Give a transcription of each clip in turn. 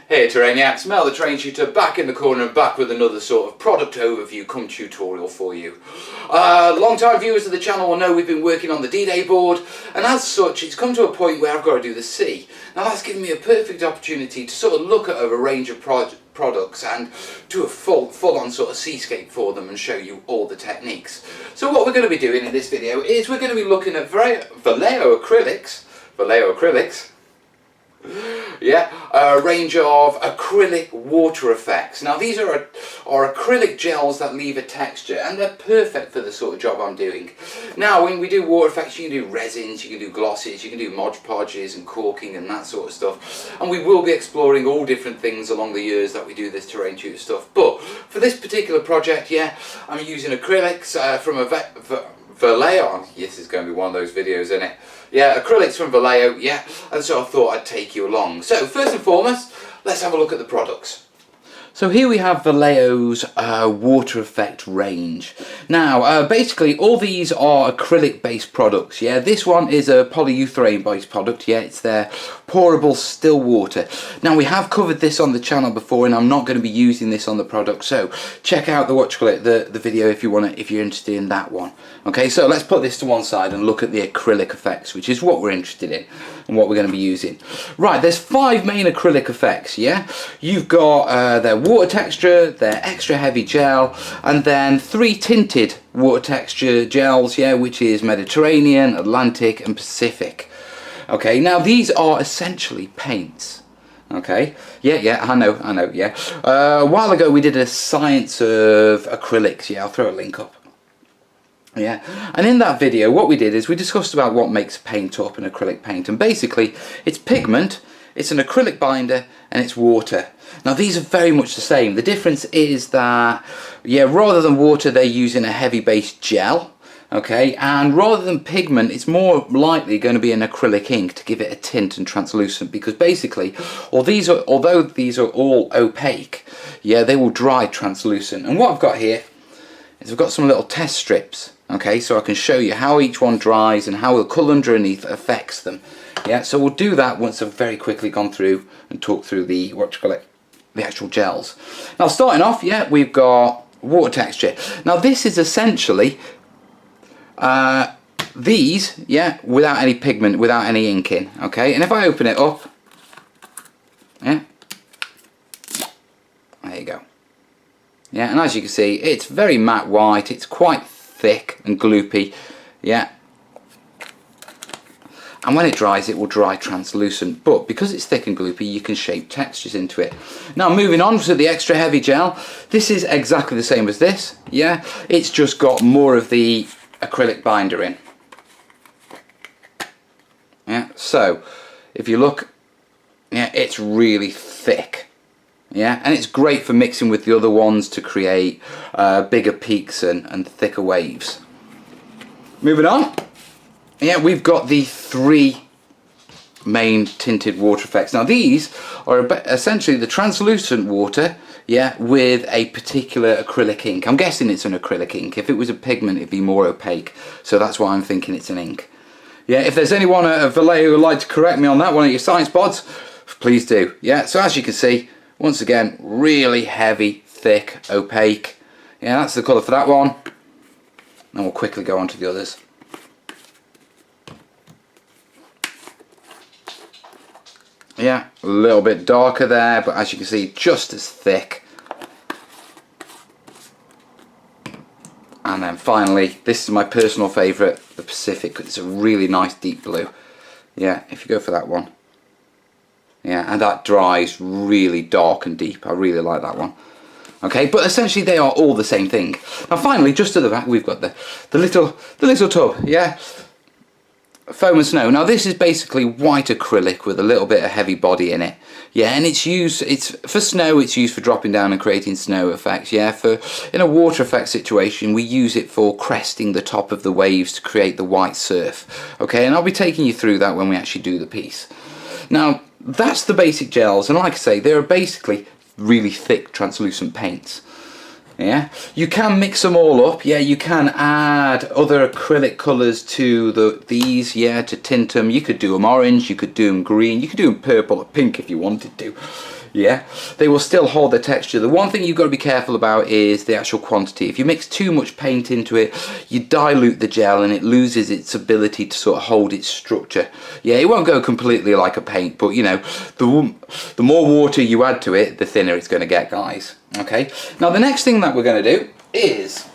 Hey Terrainiacs, Mel the Train Shooter back in the corner and back with another sort of product overview cum tutorial for you. Long time viewers of the channel will know we've been working on the D-Day board, and as such it's come to a point where I've got to do the sea. Now that's given me a perfect opportunity to sort of look at a range of products and do a full-on sort of seascape for them and show you all the techniques. So what we're going to be doing in this video is we're going to be looking at Vallejo acrylics. Yeah, a range of acrylic water effects. Now these are acrylic gels that leave a texture, and they're perfect for the sort of job I'm doing. Now when we do water effects, you can do resins, you can do glosses, you can do Mod Podges and corking and that sort of stuff, and we will be exploring all different things along the years that we do this terrain tutor stuff. But for this particular project, yeah, I'm using acrylics from Vallejo. This is going to be one of those videos, isn't it? Yeah, acrylics from Vallejo, yeah, and so I thought I'd take you along. So first and foremost, let's have a look at the products. So here we have Vallejo's water effect range. Now basically all these are acrylic based products. Yeah, this one is a polyurethane based product. Yeah, it's their pourable still water. Now we have covered this on the channel before, and I'm not going to be using this on the product, so check out the video if you're interested in that one. Okay, so let's put this to one side and look at the acrylic effects, which is what we're interested in and what we're going to be using. Right, there's 5 main acrylic effects. Yeah, you've got their water texture, their extra heavy gel, and then 3 tinted water texture gels, yeah, which is Mediterranean, Atlantic and Pacific. Okay, now these are essentially paints. Okay, yeah, I know, yeah. A while ago we did a science of acrylics. Yeah, I'll throw a link up. Yeah, and in that video what we did is we discussed about what makes paint up, an acrylic paint, and basically it's pigment, it's an acrylic binder, and it's water. Now these are very much the same. The difference is that, yeah, rather than water they're using a heavy base gel, okay, and rather than pigment it's more likely going to be an acrylic ink to give it a tint and translucent, because basically although these are all opaque, yeah, they will dry translucent. And what I've got here is I've got some little test strips, okay, so I can show you how each one dries and how the colour underneath affects them. Yeah, so we'll do that once I've very quickly gone through and talked through the the actual gels. Now starting off, yeah, we've got water texture. Now this is essentially these, yeah, without any pigment, without any ink in, okay, and if I open it up, yeah, there you go. Yeah, and as you can see, it's very matte white, it's quite thick and gloopy, yeah, and when it dries it will dry translucent, but because it's thick and gloopy you can shape textures into it. Now moving on to the extra heavy gel, this is exactly the same as this, yeah, it's just got more of the acrylic binder in. Yeah, so if you look, yeah, it's really thick. Yeah, and it's great for mixing with the other ones to create bigger peaks and thicker waves. Moving on, yeah, we've got the 3 main tinted water effects. Now these are essentially the translucent water, yeah, with a particular acrylic ink. I'm guessing it's an acrylic ink. If it was a pigment it'd be more opaque, so that's why I'm thinking it's an ink. Yeah, if there's anyone at Vallejo who would like to correct me on that one at your science pods, please do. Yeah, so as you can see, once again, really heavy, thick, opaque. Yeah, that's the colour for that one. And we'll quickly go on to the others. Yeah, a little bit darker there, but as you can see, just as thick. And then finally, this is my personal favourite, the Pacific. It's a really nice deep blue. Yeah, if you go for that one. Yeah, and that dries really dark and deep. I really like that one. Okay, but essentially they are all the same thing. Now finally, just to the back, we've got the little tub, yeah, foam and snow. Now this is basically white acrylic with a little bit of heavy body in it. Yeah, and it's for snow. It's used for dropping down and creating snow effects. Yeah, in a water effect situation, we use it for cresting the top of the waves to create the white surf. Okay, and I'll be taking you through that when we actually do the piece. Now that's the basic gels, and like I say, they're basically really thick translucent paints. Yeah, you can mix them all up. Yeah, you can add other acrylic colours to these. Yeah, to tint them. You could do them orange, you could do them green, you could do them purple or pink if you wanted to. Yeah, they will still hold their texture. The one thing you've got to be careful about is the actual quantity. If you mix too much paint into it, you dilute the gel and it loses its ability to sort of hold its structure. Yeah, it won't go completely like a paint, but you know, the more water you add to it, the thinner it's going to get, guys. Okay, now the next thing that we're going to do is,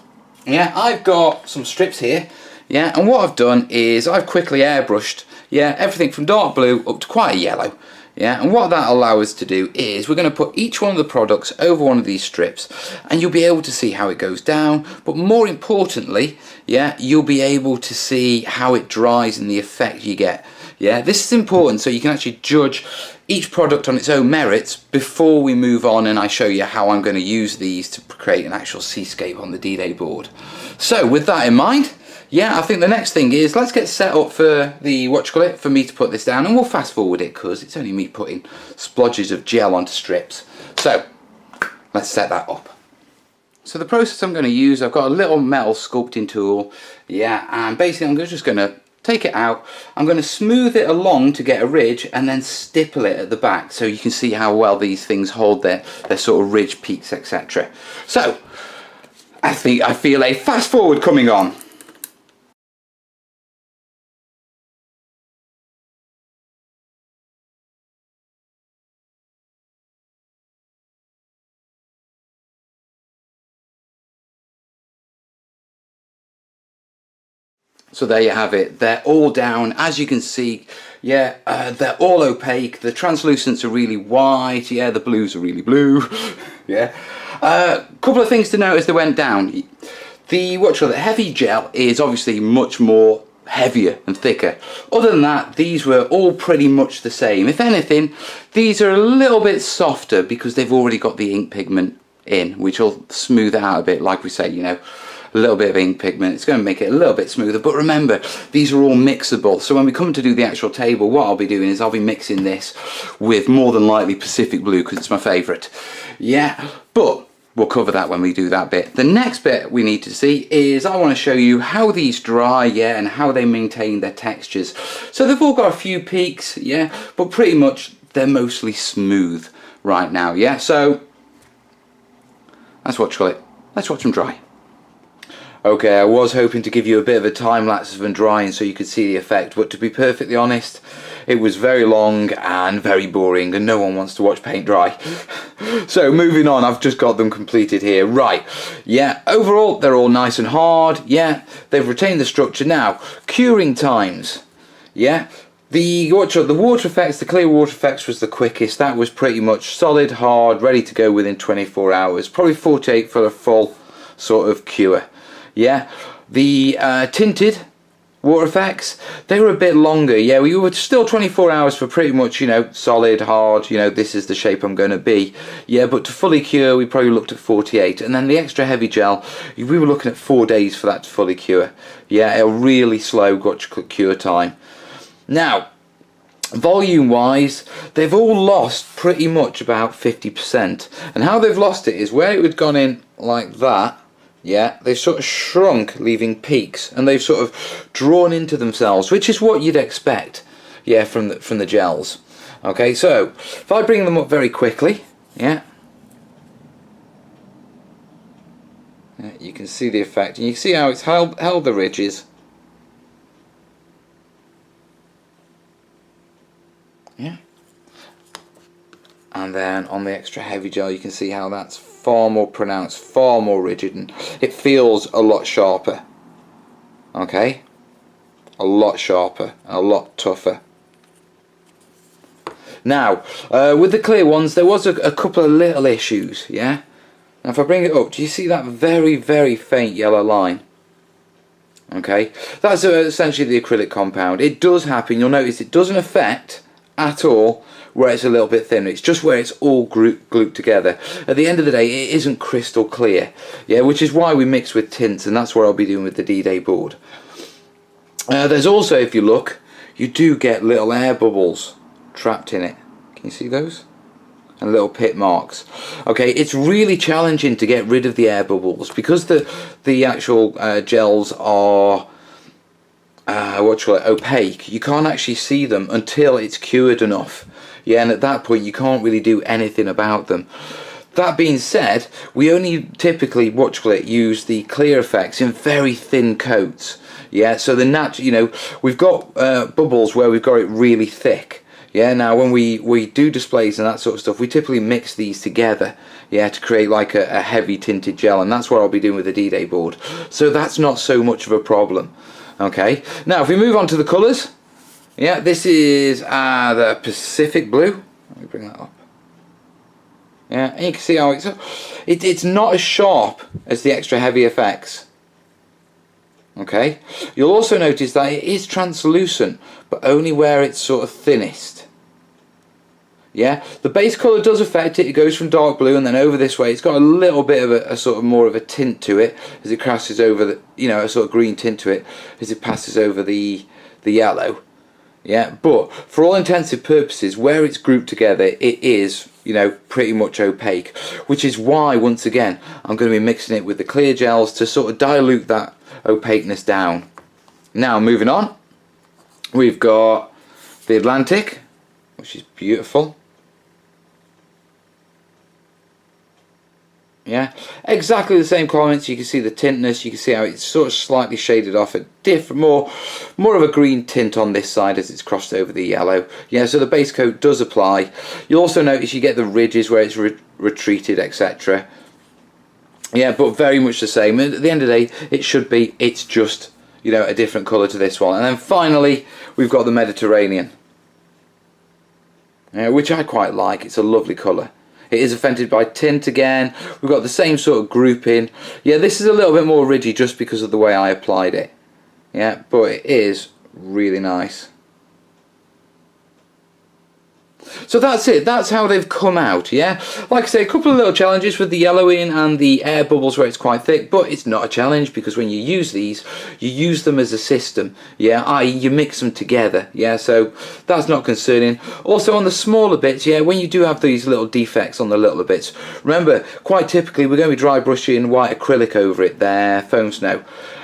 yeah, I've got some strips here. Yeah, and what I've done is I've quickly airbrushed, yeah, everything from dark blue up to quite a yellow. Yeah, and what that allows us to do is we're going to put each one of the products over one of these strips, and you'll be able to see how it goes down, but more importantly, yeah, you'll be able to see how it dries and the effect you get. Yeah, this is important so you can actually judge each product on its own merits before we move on and I show you how I'm going to use these to create an actual seascape on the D-Day board. So with that in mind, yeah, I think the next thing is let's get set up for the for me to put this down, and we'll fast forward it because it's only me putting splodges of gel onto strips. So let's set that up. So the process I'm going to use, I've got a little metal sculpting tool, yeah, and basically I'm just going to take it out, I'm going to smooth it along to get a ridge and then stipple it at the back so you can see how well these things hold their sort of ridge peaks, etc. So I feel a fast forward coming on. So there you have it, they're all down, as you can see. Yeah, they're all opaque, the translucents are really white, yeah, the blues are really blue. Yeah, couple of things to notice that went down. The heavy gel is obviously much more heavier and thicker. Other than that, these were all pretty much the same. If anything, these are a little bit softer because they've already got the ink pigment in, which will smooth it out a bit, like we say, you know. A little bit of ink pigment, it's going to make it a little bit smoother, but remember, these are all mixable, so when we come to do the actual table, what I'll be doing is I'll be mixing this with more than likely Pacific Blue because it's my favourite. Yeah, but we'll cover that when we do that bit. The next bit we need to see is I want to show you how these dry, yeah, and how they maintain their textures. So they've all got a few peaks, yeah, but pretty much they're mostly smooth right now, yeah, so let's watch them dry. Okay, I was hoping to give you a bit of a time lapse of them drying so you could see the effect, but to be perfectly honest, it was very long and very boring and no one wants to watch paint dry. So moving on, I've just got them completed here. Right, yeah, overall they're all nice and hard, yeah, they've retained the structure. Now, curing times, yeah, the water effects, the clear water effects was the quickest. That was pretty much solid, hard, ready to go within 24 hours, probably 48 for a full sort of cure. Yeah, the tinted water effects, they were a bit longer. Yeah, we were still 24 hours for pretty much, you know, solid, hard, you know, this is the shape I'm going to be. Yeah, but to fully cure, we probably looked at 48. And then the extra heavy gel, we were looking at 4 days for that to fully cure. Yeah, a really slow cure time. Now, volume wise, they've all lost pretty much about 50%. And how they've lost it is where it had gone in like that. Yeah, they've sort of shrunk, leaving peaks, and they've sort of drawn into themselves, which is what you'd expect, yeah, from the gels. Okay, so if I bring them up very quickly, yeah, you can see the effect, and you can see how it's held the ridges. Yeah, and then on the extra heavy gel, you can see how that's far more pronounced, far more rigid, and it feels a lot sharper. Okay, a lot sharper and a lot tougher. Now, with the clear ones, there was a couple of little issues. Yeah, now if I bring it up, do you see that very, very faint yellow line? Okay, that's essentially the acrylic compound. It does happen. You'll notice it doesn't affect at all where it's a little bit thinner. It's just where it's all glued together. At the end of the day, it isn't crystal clear, yeah, which is why we mix with tints, and that's what I'll be doing with the D-Day board. There's also, if you look, you do get little air bubbles trapped in it. Can you see those? and little pit marks. Okay, it's really challenging to get rid of the air bubbles because the actual gels are opaque. You can't actually see them until it's cured enough. Yeah, and at that point you can't really do anything about them. That being said, we only typically use the clear effects in very thin coats. Yeah, so we've got bubbles where we've got it really thick. Yeah, now when we do displays and that sort of stuff, we typically mix these together, yeah, to create like a heavy tinted gel, and that's what I'll be doing with the D-Day board. So that's not so much of a problem. Okay, now if we move on to the colours, yeah, this is the Pacific Blue. Let me bring that up. Yeah, and you can see how it's not as sharp as the extra heavy effects. Okay, you'll also notice that it is translucent, but only where it's sort of thinnest. Yeah, the base colour does affect it. It goes from dark blue and then over this way. It's got a little bit of a sort of more of a tint to it as it crosses over the, a sort of green tint to it as it passes over the yellow. Yeah, but for all intensive purposes, where it's grouped together, it is, pretty much opaque, which is why, once again, I'm going to be mixing it with the clear gels to sort of dilute that opaqueness down. Now, moving on, we've got the Atlantic, which is beautiful. Yeah, exactly the same comments. You can see the tintness. You can see how it's sort of slightly shaded off a different, more of a green tint on this side as it's crossed over the yellow. Yeah, so the base coat does apply. You'll also notice you get the ridges where it's retreated, etc. Yeah, but very much the same. At the end of the day, it's just, a different colour to this one. And then finally, we've got the Mediterranean, which I quite like. It's a lovely colour. It is affected by tint again. We've got the same sort of grouping. Yeah, this is a little bit more ridgy just because of the way I applied it. Yeah, but it is really nice. So that's it, that's how they've come out, yeah? Like I say, a couple of little challenges with the yellowing and the air bubbles where it's quite thick, but it's not a challenge because when you use these, you use them as a system, yeah? i.e. you mix them together, yeah? So that's not concerning. Also on the smaller bits, yeah, when you do have these little defects on the littler bits, remember, quite typically we're going to be dry brushing white acrylic over it there, foam snow.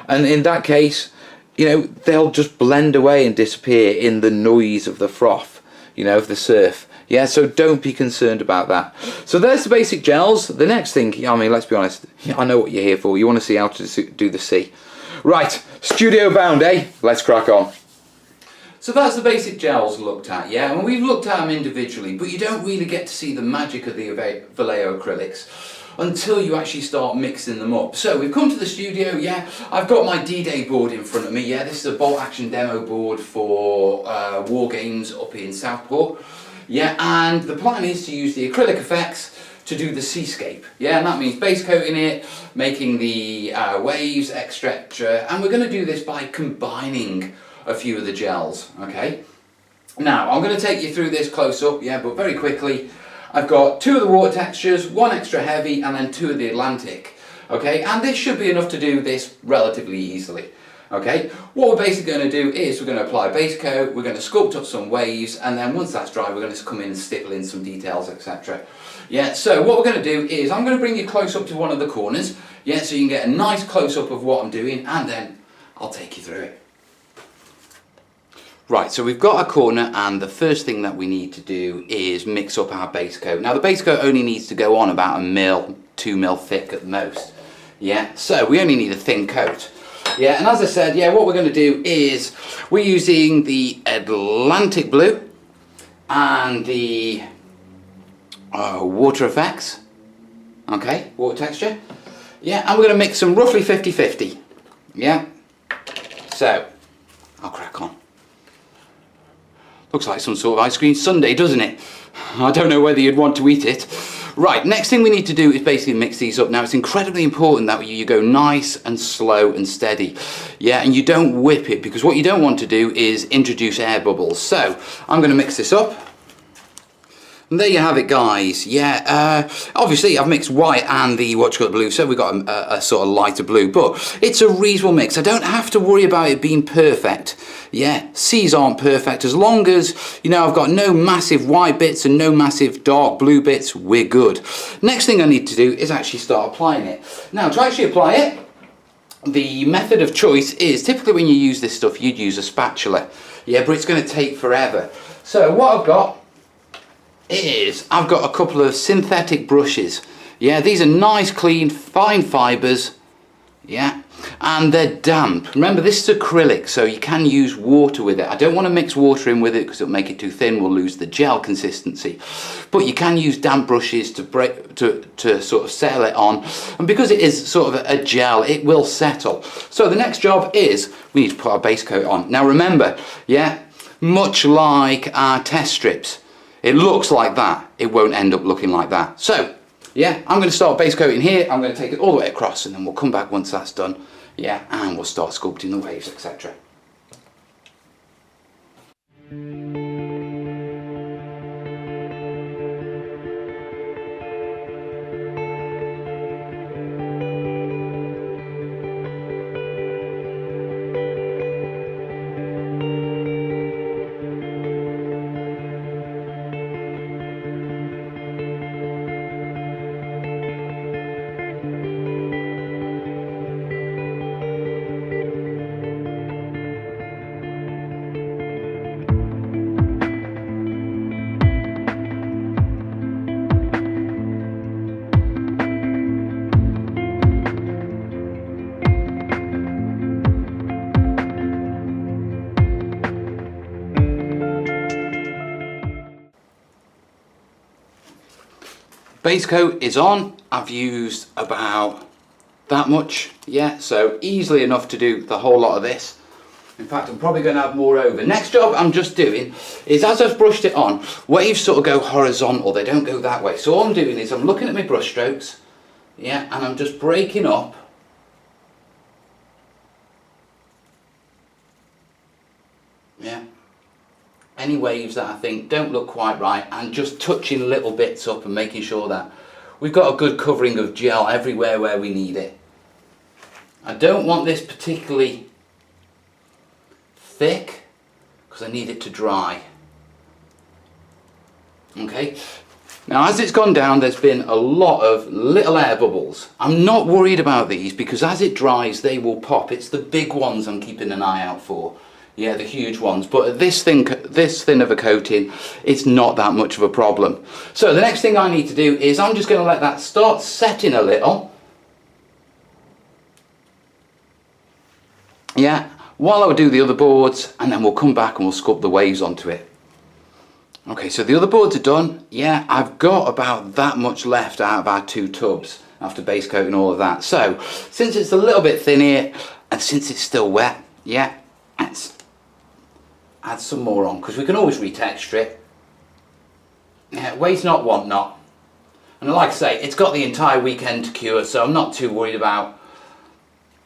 And in that case, they'll just blend away and disappear in the noise of the froth. Of the surf. Yeah, so don't be concerned about that. So there's the basic gels. The next thing, let's be honest, I know what you're here for. You want to see how to do the sea. Right, studio bound, eh? Let's crack on. So that's the basic gels looked at, yeah? And we've looked at them individually, but you don't really get to see the magic of the Vallejo acrylics until you actually start mixing them up. So we've come to the studio, yeah, I've got my D-Day board in front of me, yeah, this is a bolt action demo board for wargames up in Southport, yeah, and the plan is to use the acrylic effects to do the seascape, yeah, and that means base coating it, making the waves, etc., and we're going to do this by combining a few of the gels, okay. Now, I'm going to take you through this close up, yeah, but very quickly. I've got 2 of the water textures, 1 extra heavy, and then 2 of the Atlantic. Okay, and this should be enough to do this relatively easily. Okay, what we're basically going to do is we're going to apply a base coat, we're going to sculpt up some waves, and then once that's dry, we're going to come in and stipple in some details, etc. Yeah, so what we're going to do is I'm going to bring you close up to one of the corners, yeah, so you can get a nice close up of what I'm doing, and then I'll take you through it. Right, so we've got a corner, and the first thing that we need to do is mix up our base coat. Now the base coat only needs to go on about 1 mil, 2 mil thick at the most. Yeah, so we only need a thin coat. Yeah, and as I said, yeah, what we're going to do is we're using the Atlantic blue and the water effects. Okay, water texture. Yeah, and we're going to mix them roughly 50-50. Yeah, so I'll crack on. Looks like some sort of ice cream sundae, doesn't it? I don't know whether you'd want to eat it. Right, next thing we need to do is basically mix these up. Now it's incredibly important that you go nice and slow and steady. Yeah, and you don't whip it, because what you don't want to do is introduce air bubbles. So I'm going to mix this up. And there you have it, guys. Yeah, obviously I've mixed white and the blue, so we've got a sort of lighter blue, but it's a reasonable mix. I don't have to worry about it being perfect. Yeah, C's aren't perfect. As long as, you know, I've got no massive white bits and no massive dark blue bits, we're good. Next thing I need to do is actually start applying it. Now, to actually apply it, the method of choice is, typically when you use this stuff, you'd use a spatula. Yeah, but it's going to take forever. So what I've got is, I've got a couple of synthetic brushes. Yeah, these are nice, clean, fine fibres. Yeah, and they're damp. Remember, this is acrylic, so you can use water with it. I don't want to mix water in with it because it'll make it too thin. We'll lose the gel consistency. But you can use damp brushes to sort of settle it on. And because it is sort of a gel, it will settle. So the next job is, we need to put our base coat on. Now remember, yeah, much like our test strips, it looks like that. It won't end up looking like that. So, yeah, I'm going to start base coating here. I'm going to take it all the way across, and then we'll come back once that's done. Yeah, and we'll start sculpting the waves, etc. Base coat is on. I've used about that much, yeah, so easily enough to do the whole lot of this. In fact, I'm probably going to have more over. Next job I'm just doing is, as I've brushed it on, waves sort of go horizontal, they don't go that way. So all I'm doing is I'm looking at my brush strokes, yeah, and I'm just breaking up any waves that I think don't look quite right, and just touching little bits up and making sure that we've got a good covering of gel everywhere where we need it. I don't want this particularly thick because I need it to dry. Okay, now as it's gone down, there's been a lot of little air bubbles. I'm not worried about these because as it dries they will pop. It's the big ones I'm keeping an eye out for. Yeah, the huge ones, but this thin of a coating, it's not that much of a problem. So the next thing I need to do is I'm just going to let that start setting a little. Yeah, while I would do the other boards, and then we'll come back and we'll sculpt the waves onto it. Okay, so the other boards are done. Yeah, I've got about that much left out of our 2 tubs after base coating all of that. So since it's a little bit thin here, and since it's still wet, yeah, let's add some more on, because we can always retexture it. Yeah, waste not, want not. And like I say, it's got the entire weekend to cure, so I'm not too worried about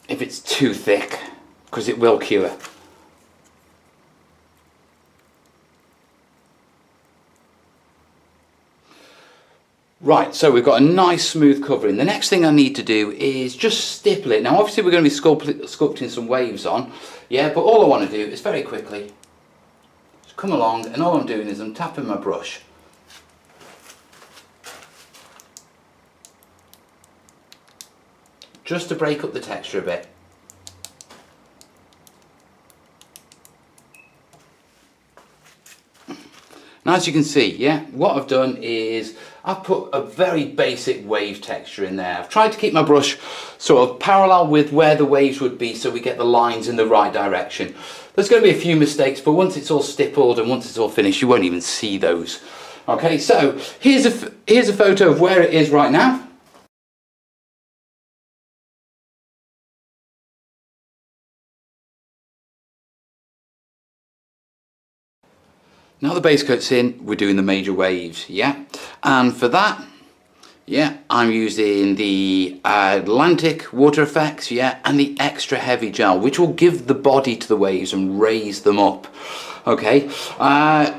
if it's too thick, because it will cure. Right, so we've got a nice smooth covering. The next thing I need to do is just stipple it. Now obviously we're going to be sculpting some waves on, yeah, but all I want to do is very quickly just come along, and all I'm doing is I'm tapping my brush. Just to break up the texture a bit. Now as you can see, yeah, what I've done is I've put a very basic wave texture in there. I've tried to keep my brush sort of parallel with where the waves would be so we get the lines in the right direction. There's going to be a few mistakes, but once it's all stippled and once it's all finished, you won't even see those. Okay, so here's a photo of where it is right now. Now the base coat's in, we're doing the major waves, yeah? And for that, yeah, I'm using the Atlantic water effects, yeah, and the extra heavy gel, which will give the body to the waves and raise them up. Okay,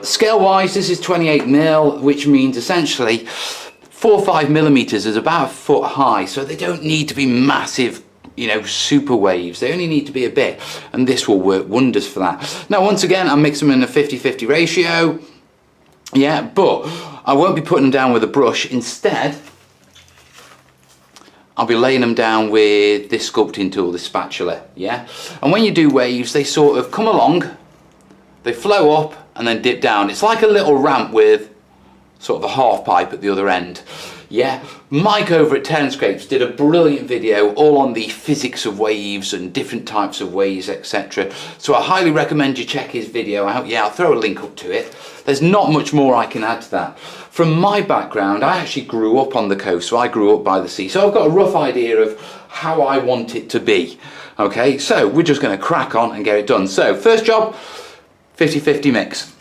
scale wise this is 28mm, which means essentially 4 or 5 millimeters is about a foot high, so they don't need to be massive, you know, super waves. They only need to be a bit, and this will work wonders for that. Now once again, I'm mixing them in a 50-50 ratio, yeah, but I won't be putting them down with a brush. Instead, I'll be laying them down with this sculpting tool, this spatula, yeah. And when you do waves, they sort of come along, they flow up and then dip down. It's like a little ramp with sort of a half pipe at the other end. Yeah, Mike over at Scrapes did a brilliant video all on the physics of waves and different types of waves, etc. So I highly recommend you check his video out. Yeah, I'll throw a link up to it. There's not much more I can add to that. From my background, I actually grew up on the coast, so I grew up by the sea. So I've got a rough idea of how I want it to be. Okay, so we're just going to crack on and get it done. So first job, 50-50 mix.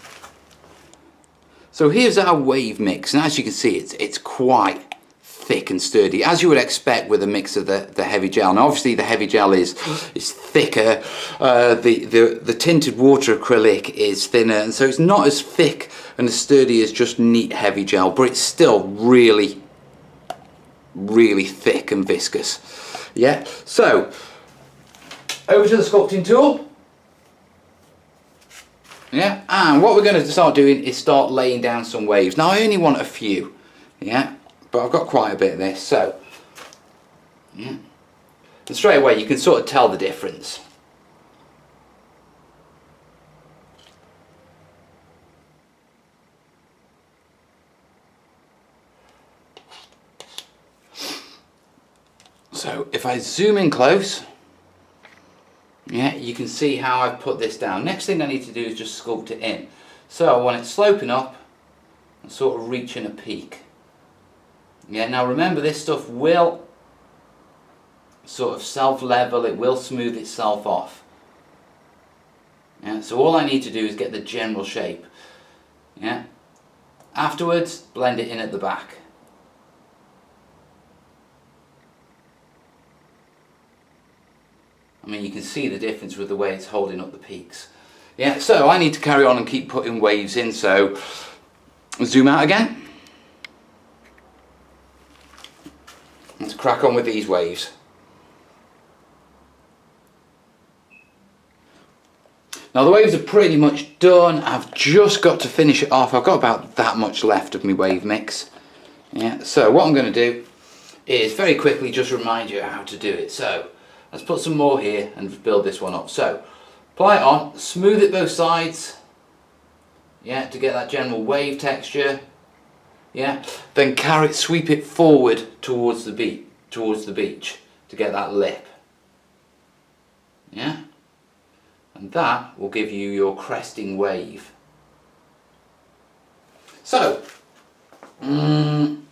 So here's our wave mix, and as you can see, it's quite thick and sturdy, as you would expect with a mix of the heavy gel. Now obviously the heavy gel is thicker, the tinted water acrylic is thinner, and so it's not as thick and as sturdy as just neat heavy gel, but it's still really, really thick and viscous. Yeah, so over to the sculpting tool. Yeah, and what we're going to start doing is start laying down some waves. Now I only want a few, yeah, but I've got quite a bit of this, so yeah. And straight away you can sort of tell the difference. So if I zoom in close, yeah, you can see how I've put this down. Next thing I need to do is just sculpt it in. So I want it sloping up and sort of reaching a peak. Yeah, now remember this stuff will sort of self-level, it will smooth itself off. Yeah, so all I need to do is get the general shape. Yeah. Afterwards, blend it in at the back. I mean, you can see the difference with the way it's holding up the peaks. Yeah, so I need to carry on and keep putting waves in, so zoom out again. Let's crack on with these waves. Now the waves are pretty much done. I've just got to finish it off. I've got about that much left of my wave mix. Yeah, so what I'm going to do is very quickly just remind you how to do it. So let's put some more here and build this one up. So apply it on, smooth it both sides, yeah, to get that general wave texture. Yeah, then sweep it forward towards the beach to get that lip. Yeah, and that will give you your cresting wave. So could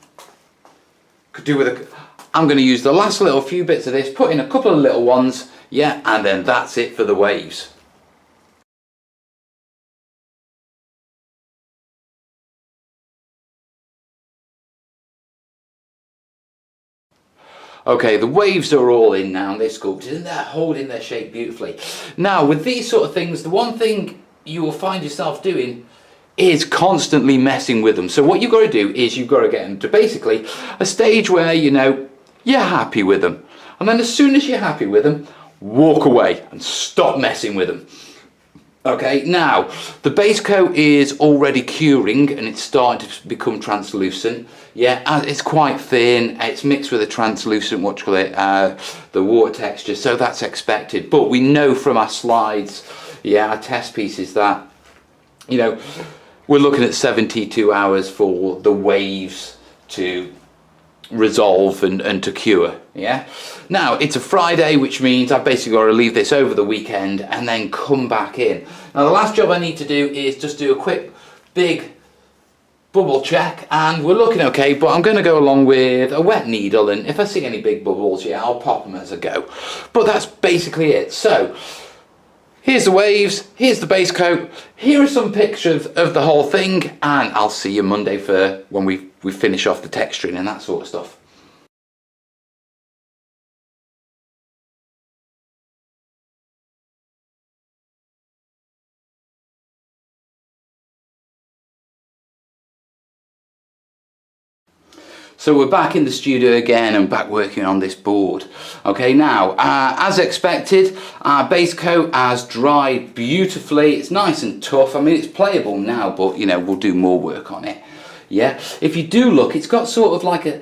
do with a. I'm going to use the last little few bits of this, put in a couple of little ones, yeah, and then that's it for the waves. Okay, the waves are all in now, and they're sculpted and they're holding their shape beautifully. Now with these sort of things, the one thing you will find yourself doing is constantly messing with them. So what you've got to do is you've got to get them to basically a stage where, you know, you're happy with them. And then as soon as you're happy with them, walk away and stop messing with them. Okay, now the base coat is already curing and it's starting to become translucent. Yeah, it's quite thin, it's mixed with a translucent, what you call it, the water texture, so that's expected. But we know from our slides, yeah, our test pieces that, you know, we're looking at 72 hours for the waves to resolve and to cure. Yeah, now it's a Friday, which means I've basically got to leave this over the weekend and then come back in. Now the last job I need to do is just do a quick big bubble check, and we're looking okay, but I'm going to go along with a wet needle, and if I see any big bubbles, yeah, I'll pop them as I go. But that's basically it. So here's the waves, here's the base coat, here are some pictures of the whole thing, and I'll see you Monday for when we finish off the texturing and that sort of stuff. So we're back in the studio again and back working on this board. Okay, now, as expected, our base coat has dried beautifully. It's nice and tough. I mean, it's playable now, but, you know, we'll do more work on it. Yeah, if you do look, it's got sort of like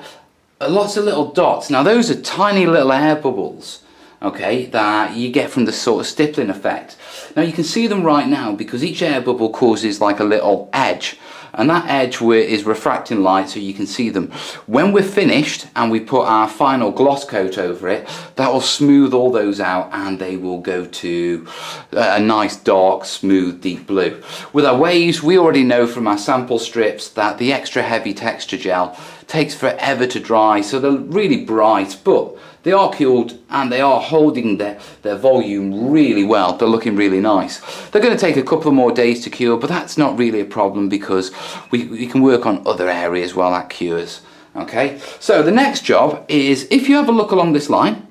lots of little dots. Now, those are tiny little air bubbles, okay, that you get from the sort of stippling effect. Now, you can see them right now because each air bubble causes like a little edge. And that edge is refracting light, so you can see them. When we're finished and we put our final gloss coat over it, that will smooth all those out and they will go to a nice dark, smooth, deep blue. With our waves, we already know from our sample strips that the extra heavy texture gel takes forever to dry, so they're really bright, but they are cured and they are holding their volume really well. They're looking really nice. They're going to take a couple more days to cure, but that's not really a problem because we can work on other areas while that cures. Okay, so the next job is, if you have a look along this line,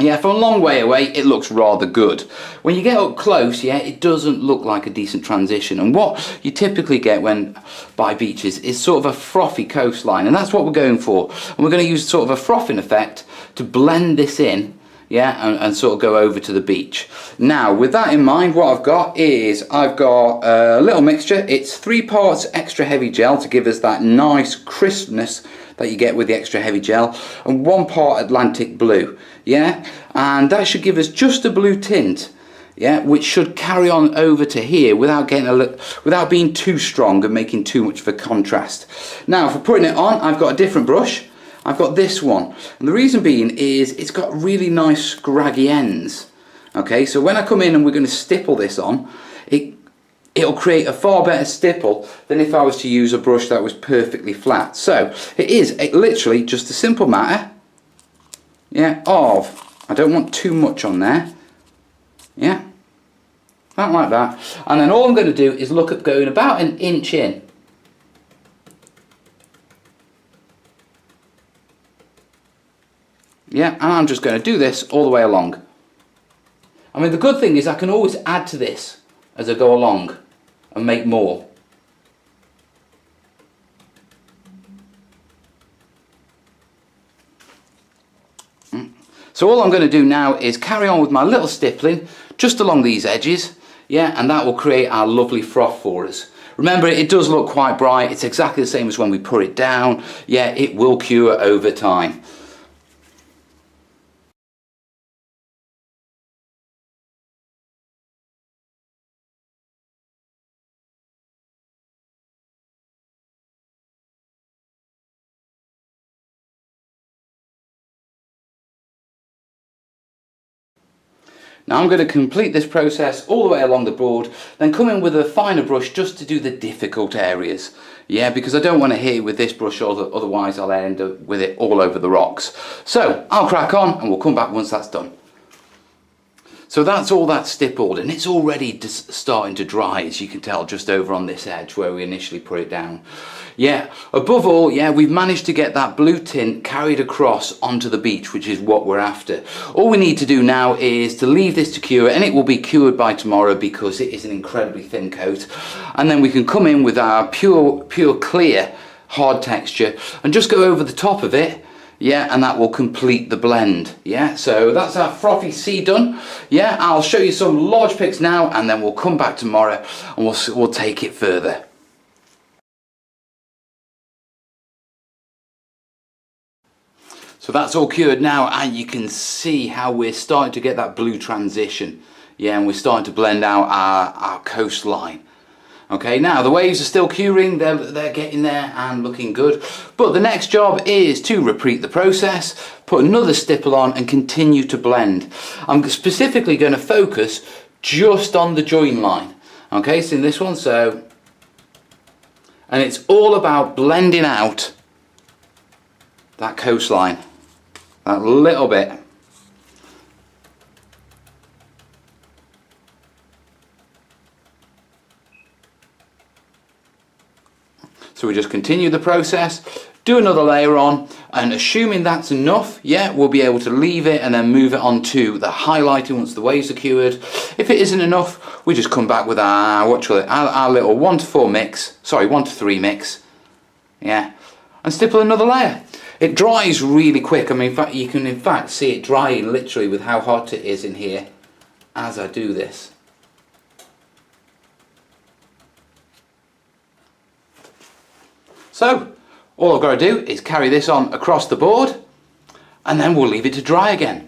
yeah, from a long way away, it looks rather good. When you get up close, yeah, it doesn't look like a decent transition. And what you typically get when by beaches is sort of a frothy coastline, and that's what we're going for. And we're going to use sort of a frothing effect to blend this in, yeah, and sort of go over to the beach. Now, with that in mind, what I've got is I've got a little mixture. It's 3 parts extra heavy gel to give us that nice crispness that you get with the extra heavy gel, and 1 part Atlantic blue, yeah, and that should give us just a blue tint, yeah, which should carry on over to here without getting without being too strong and making too much of a contrast. Now, for putting it on, I've got a different brush. I've got this one, and the reason being is it's got really nice scraggy ends. Okay, so when I come in and we're going to stipple this on, it'll create a far better stipple than if I was to use a brush that was perfectly flat. So it is literally just a simple matter, yeah, I don't want too much on there, yeah, not like that, and then all I'm going to do is look at going about an inch in. Yeah, and I'm just going to do this all the way along. I mean, the good thing is I can always add to this as I go along and make more. So all I'm going to do now is carry on with my little stippling just along these edges, yeah, and that will create our lovely froth for us. Remember, it does look quite bright. It's exactly the same as when we put it down. Yeah, it will cure over time. Now I'm going to complete this process all the way along the board, then come in with a finer brush just to do the difficult areas. Yeah, because I don't want to hit it with this brush, otherwise I'll end up with it all over the rocks. So I'll crack on and we'll come back once that's done. So that's all that stippled, and it's already just starting to dry, as you can tell, just over on this edge where we initially put it down. Yeah, above all, yeah, we've managed to get that blue tint carried across onto the beach, which is what we're after. All we need to do now is to leave this to cure, and it will be cured by tomorrow because it is an incredibly thin coat. And then we can come in with our pure clear hard texture and just go over the top of it. Yeah, and that will complete the blend. Yeah, so that's our frothy sea done. Yeah, I'll show you some large pics now, and then we'll come back tomorrow and we'll take it further. So that's all cured now, and you can see how we're starting to get that blue transition. Yeah, and we're starting to blend out our coastline. Okay, now the waves are still curing, they're getting there and looking good. But the next job is to repeat the process, put another stipple on and continue to blend. I'm specifically going to focus just on the join line. Okay, so in this one, and it's all about blending out that coastline, that little bit. So we just continue the process, do another layer on, and assuming that's enough, yeah, we'll be able to leave it and then move it on to the highlighting once the waves are cured. If it isn't enough, we just come back with our little 1 to 3 mix, yeah. and stipple another layer. It dries really quick. I mean, in fact, you can in fact see it drying literally with how hot it is in here as I do this. So all I've got to do is carry this on across the board, and then we'll leave it to dry again.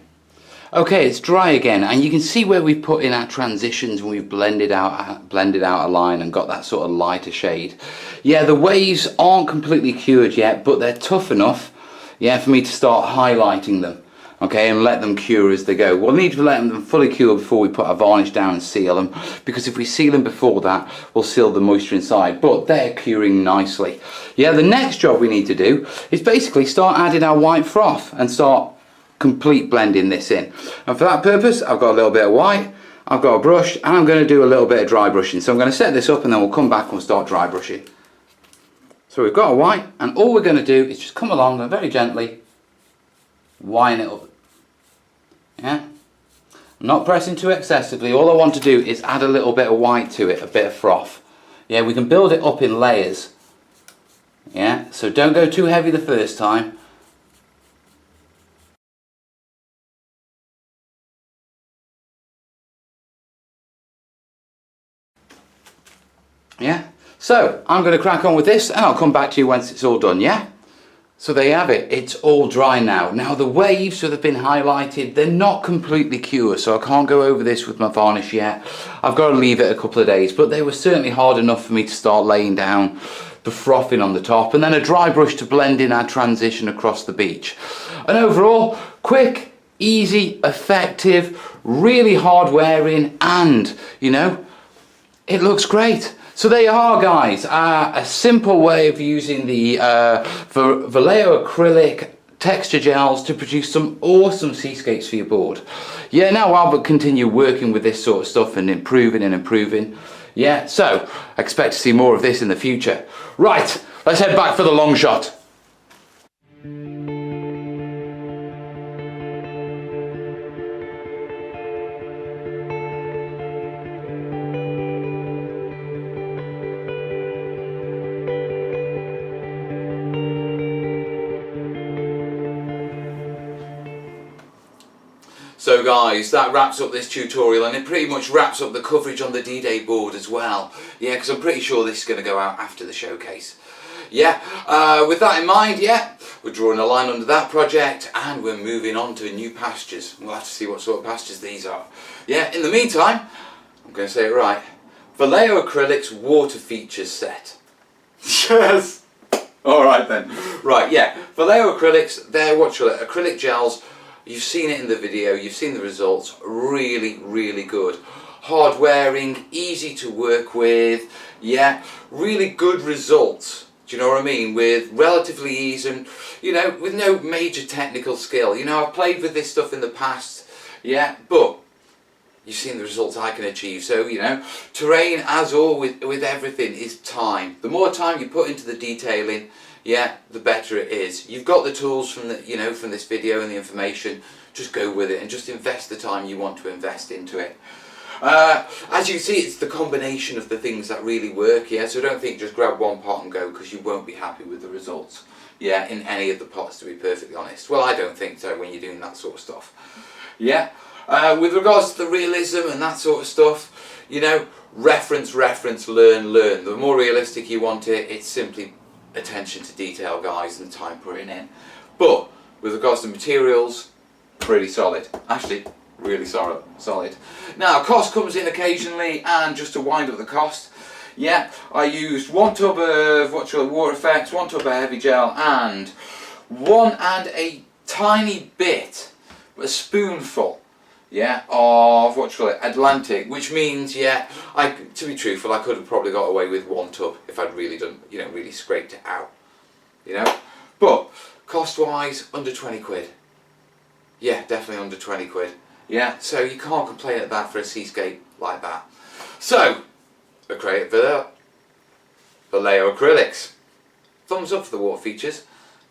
Okay, it's dry again, and you can see where we've put in our transitions and we've blended out a line and got that sort of lighter shade. Yeah, the waves aren't completely cured yet, but they're tough enough, yeah, for me to start highlighting them, okay, and let them cure as they go. We'll need to let them fully cure before we put our varnish down and seal them, because if we seal them before that, we'll seal the moisture inside, but they're curing nicely. Yeah, the next job we need to do is basically start adding our white froth and start complete blending this in. And for that purpose, I've got a little bit of white, I've got a brush, and I'm going to do a little bit of dry brushing. So I'm going to set this up and then we'll come back and we'll start dry brushing. So we've got a white, and all we're going to do is just come along and very gently wine it up. Yeah, I'm not pressing too excessively. All I want to do is add a little bit of white to it, a bit of froth. Yeah, we can build it up in layers. Yeah, so don't go too heavy the first time. Yeah, so I'm going to crack on with this and I'll come back to you once it's all done, yeah? So there you have it, it's all dry now. Now the waves that have been highlighted, they're not completely cured, so I can't go over this with my varnish yet. I've got to leave it a couple of days, but they were certainly hard enough for me to start laying down the frothing on the top, and then a dry brush to blend in our transition across the beach. And overall, quick, easy, effective, really hard wearing, and, you know, it looks great. So there you are, guys, a simple way of using the Vallejo acrylic texture gels to produce some awesome seascapes for your board. Yeah, now I'll continue working with this sort of stuff and improving. Yeah, so expect to see more of this in the future. Right, let's head back for the long shot. So guys, that wraps up this tutorial, and it pretty much wraps up the coverage on the D-Day board as well. Yeah, because I'm pretty sure this is going to go out after the showcase. Yeah, with that in mind, yeah, we're drawing a line under that project and we're moving on to new pastures. We'll have to see what sort of pastures these are. Yeah, in the meantime, I'm going to say it right, Vallejo Acrylics Water Features Set. Yes! Alright then. Right, yeah, Vallejo Acrylics, they're acrylic gels. You've seen it in the video, you've seen the results, really, really good. Hard wearing, easy to work with, yeah, really good results. Do you know what I mean? With relatively ease and, you know, with no major technical skill. You know, I've played with this stuff in the past, yeah, but you've seen the results I can achieve. So, you know, terrain, as always with everything, is time. The more time you put into the detailing, yeah, the better it is. You've got the tools from the, you know, from this video and the information. Just go with it and just invest the time you want to invest into it. As you see, it's the combination of the things that really work, yeah, so don't think just grab one pot and go, because you won't be happy with the results, yeah, in any of the pots, to be perfectly honest. Well, I don't think so when you're doing that sort of stuff. Yeah, with regards to the realism and that sort of stuff, you know, reference, learn. The more realistic you want it, it's simply attention to detail, guys, and time putting in. But with regards to materials, pretty solid. Actually, really solid. Now, cost comes in occasionally, and just to wind up the cost, yeah, I used 1 tub of water effects, 1 tub of heavy gel, and a tiny bit, a spoonful, yeah, of Atlantic, which means, yeah, to be truthful, I could have probably got away with 1 tub if I'd really done, you know, really scraped it out, you know. But cost wise, under 20 quid. Yeah, definitely under 20 quid. Yeah, so you can't complain at that for a seascape like that. So, a great Vallejo Acrylics. Thumbs up for the water features.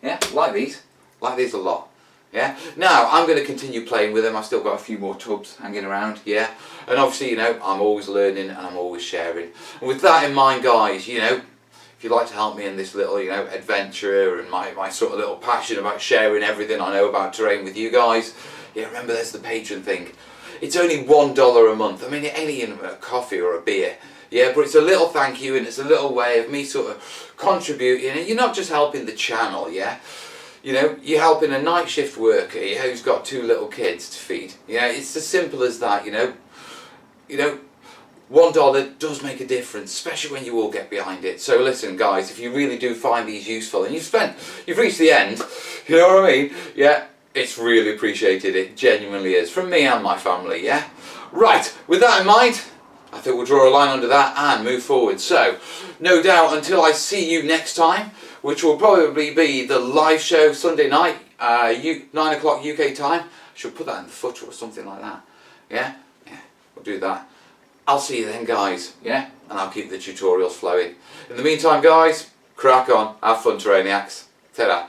Yeah, like these a lot. Yeah, now I'm going to continue playing with them. I've still got a few more tubs hanging around, yeah. And obviously, you know, I'm always learning and I'm always sharing. And with that in mind, guys, you know, if you'd like to help me in this little, you know, adventure and my sort of little passion about sharing everything I know about terrain with you guys, yeah, remember there's the patron thing. It's only $1 a month. I mean, it ain't even a coffee or a beer. Yeah, but it's a little thank you and it's a little way of me sort of contributing. And you're not just helping the channel, yeah? You know, you're helping a night shift worker, yeah, who's got 2 little kids to feed. Yeah, it's as simple as that, you know. You know, $1 does make a difference, especially when you all get behind it. So listen, guys, if you really do find these useful and you've reached the end, you know what I mean? Yeah, it's really appreciated. It genuinely is, from me and my family, yeah? Right, with that in mind, I think we'll draw a line under that and move forward. So, no doubt, until I see you next time, which will probably be the live show Sunday night, 9 o'clock UK time. I should put that in the footer or something like that. Yeah? Yeah, we'll do that. I'll see you then, guys. Yeah? And I'll keep the tutorials flowing. In the meantime, guys, crack on. Have fun, Terraniacs. Ta-da.